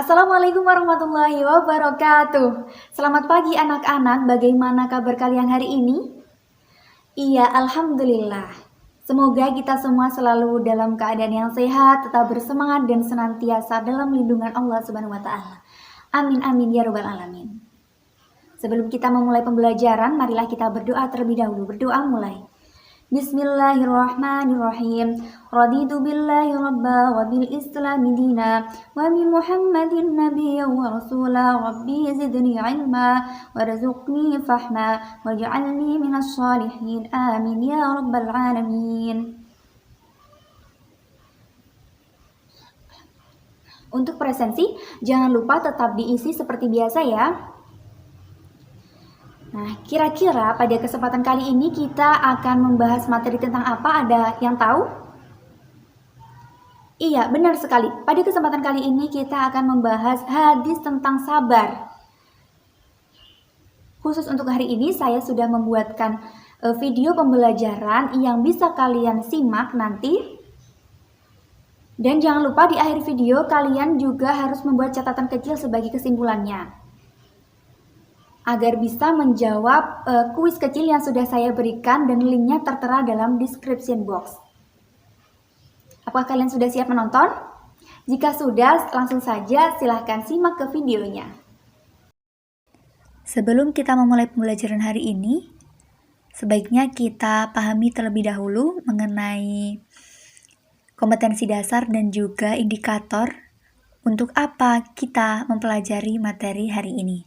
Assalamualaikum warahmatullahi wabarakatuh. Selamat pagi anak-anak, bagaimana kabar kalian hari ini? Iya, alhamdulillah. Semoga kita semua selalu dalam keadaan yang sehat, tetap bersemangat dan senantiasa dalam lindungan Allah Subhanahu wa taala. Amin amin ya rabbal alamin. Sebelum kita memulai pembelajaran, marilah kita berdoa terlebih dahulu. Berdoa mulai. Bismillahirrahmanirrahim. Raditu billahi rabba wa bil islami dina wa bi Muhammadin nabiyya wa rasula. Rabbi zidni ilma warzuqni fahma waj'alni minas shalihin. Amin ya rabbal alamin. Untuk presensi, jangan lupa tetap diisi seperti biasa ya. Nah, kira-kira pada kesempatan kali ini kita akan membahas materi tentang apa? Ada yang tahu? Iya, benar sekali. Pada kesempatan kali ini kita akan membahas hadis tentang sabar. Khusus untuk hari ini saya sudah membuatkan video pembelajaran yang bisa kalian simak nanti. Dan jangan lupa di akhir video kalian juga harus membuat catatan kecil sebagai kesimpulannya, agar bisa menjawab kuis kecil yang sudah saya berikan dan linknya tertera dalam description box. Apakah kalian sudah siap menonton? Jika sudah, langsung saja silahkan simak ke videonya. Sebelum kita memulai pembelajaran hari ini, sebaiknya kita pahami terlebih dahulu mengenai kompetensi dasar dan juga indikator untuk apa kita mempelajari materi hari ini,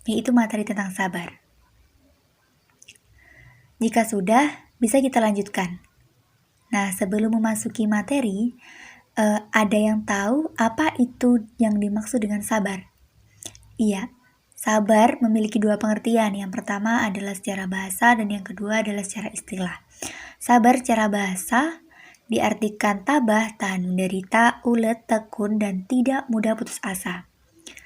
yaitu materi tentang sabar. Jika sudah, bisa kita lanjutkan. Nah, sebelum memasuki materi, ada yang tahu apa itu yang dimaksud dengan sabar? Iya, sabar memiliki dua pengertian. Yang pertama adalah secara bahasa dan yang kedua adalah secara istilah. Sabar secara bahasa diartikan tabah, tahan menderita, ulet, tekun, dan tidak mudah putus asa.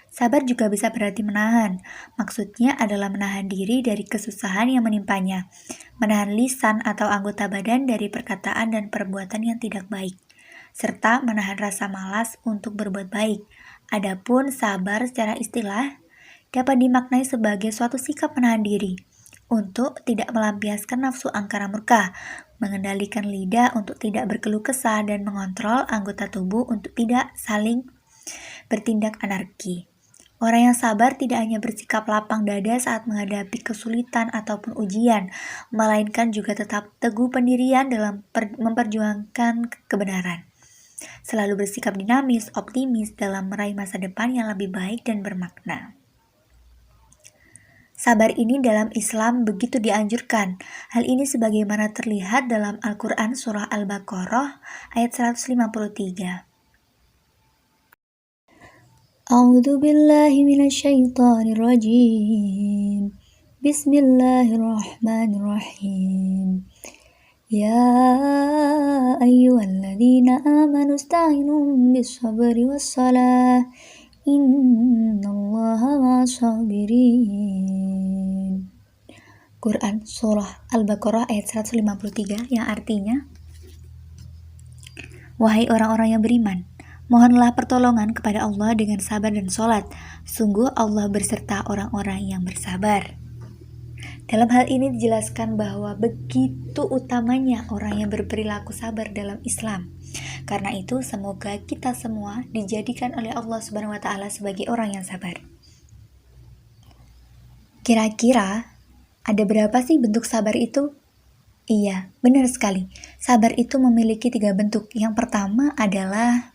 Sabar juga bisa berarti menahan. Maksudnya adalah menahan diri dari kesusahan yang menimpanya, menahan lisan atau anggota badan dari perkataan dan perbuatan yang tidak baik, serta menahan rasa malas untuk berbuat baik. Adapun sabar secara istilah dapat dimaknai sebagai suatu sikap menahan diri untuk tidak melampiaskan nafsu angkara murka, mengendalikan lidah untuk tidak berkeluh kesah, dan mengontrol anggota tubuh untuk tidak saling bertindak anarki. Orang yang sabar tidak hanya bersikap lapang dada saat menghadapi kesulitan ataupun ujian, melainkan juga tetap teguh pendirian dalam memperjuangkan kebenaran. Selalu bersikap dinamis, optimis dalam meraih masa depan yang lebih baik dan bermakna. Sabar ini dalam Islam begitu dianjurkan. Hal ini sebagaimana terlihat dalam Al-Quran surah Al-Baqarah ayat 153. A'udzu billahi minasyaitonir rajim. Bismillahirrahmanirrahim. Ya ayyuhalladzina amanu ista'inu bis-sabri was-salah. Innallaha ma'as-sabirin. Quran surah Al-Baqarah ayat 153 yang artinya, wahai orang-orang yang beriman, mohonlah pertolongan kepada Allah dengan sabar dan sholat. Sungguh Allah berserta orang-orang yang bersabar. Dalam hal ini dijelaskan bahwa begitu utamanya orang yang berperilaku sabar dalam Islam. Karena itu semoga kita semua dijadikan oleh Allah Subhanahu wa taala sebagai orang yang sabar. Kira-kira ada berapa sih bentuk sabar itu? Iya, benar sekali. Sabar itu memiliki 3 bentuk. Yang pertama adalah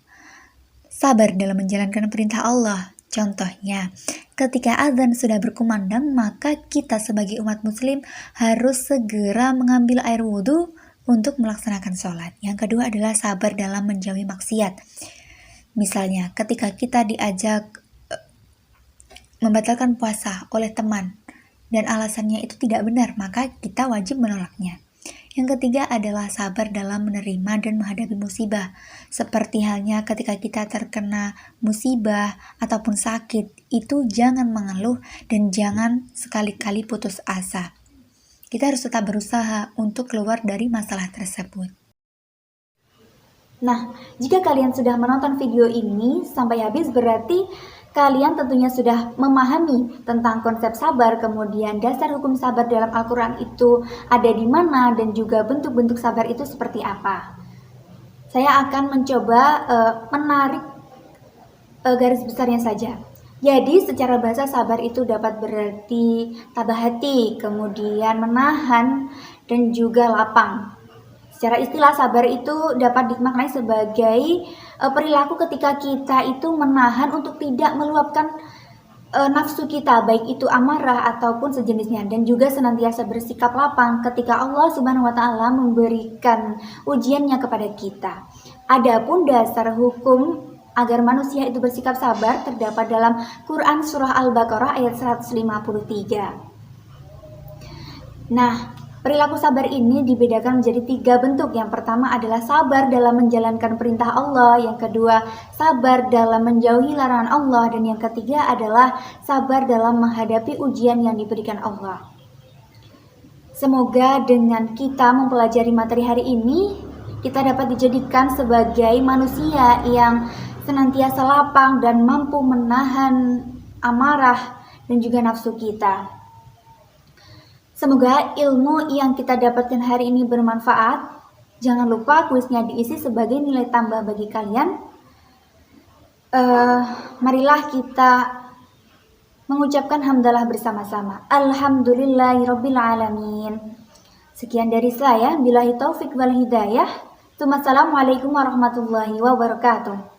sabar dalam menjalankan perintah Allah. Contohnya, ketika azan sudah berkumandang, maka kita sebagai umat muslim harus segera mengambil air wudhu untuk melaksanakan sholat. Yang kedua adalah sabar dalam menjauhi maksiat. Misalnya, ketika kita diajak membatalkan puasa oleh teman dan alasannya itu tidak benar, maka kita wajib menolaknya. Yang ketiga adalah sabar dalam menerima dan menghadapi musibah. Seperti halnya ketika kita terkena musibah ataupun sakit, itu jangan mengeluh dan jangan sekali-kali putus asa. Kita harus tetap berusaha untuk keluar dari masalah tersebut. Nah, jika kalian sudah menonton video ini sampai habis, berarti kalian tentunya sudah memahami tentang konsep sabar, kemudian dasar hukum sabar dalam Al-Quran itu ada di mana, dan juga bentuk-bentuk sabar itu seperti apa. Saya akan mencoba menarik garis besarnya saja. Jadi secara bahasa sabar itu dapat berarti tabah hati, kemudian menahan, dan juga lapang. Secara istilah sabar itu dapat dimaknai sebagai perilaku ketika kita itu menahan untuk tidak meluapkan nafsu kita, baik itu amarah ataupun sejenisnya, dan juga senantiasa bersikap lapang ketika Allah Subhanahu wa taala memberikan ujiannya kepada kita. Adapun dasar hukum agar manusia itu bersikap sabar terdapat dalam Quran surah Al-Baqarah ayat 153. Nah, perilaku sabar ini dibedakan menjadi 3 bentuk. Yang pertama adalah sabar dalam menjalankan perintah Allah, yang kedua sabar dalam menjauhi larangan Allah, dan yang ketiga adalah sabar dalam menghadapi ujian yang diberikan Allah. Semoga dengan kita mempelajari materi hari ini, kita dapat dijadikan sebagai manusia yang senantiasa lapang dan mampu menahan amarah dan juga nafsu kita. Semoga ilmu yang kita dapatkan hari ini bermanfaat. Jangan lupa kuisnya diisi sebagai nilai tambah bagi kalian. Marilah kita mengucapkan hamdalah bersama-sama. Alhamdulillahirabbil alamin. Sekian dari saya. Billahi taufik wal hidayah. Assalamualaikum warahmatullahi wabarakatuh.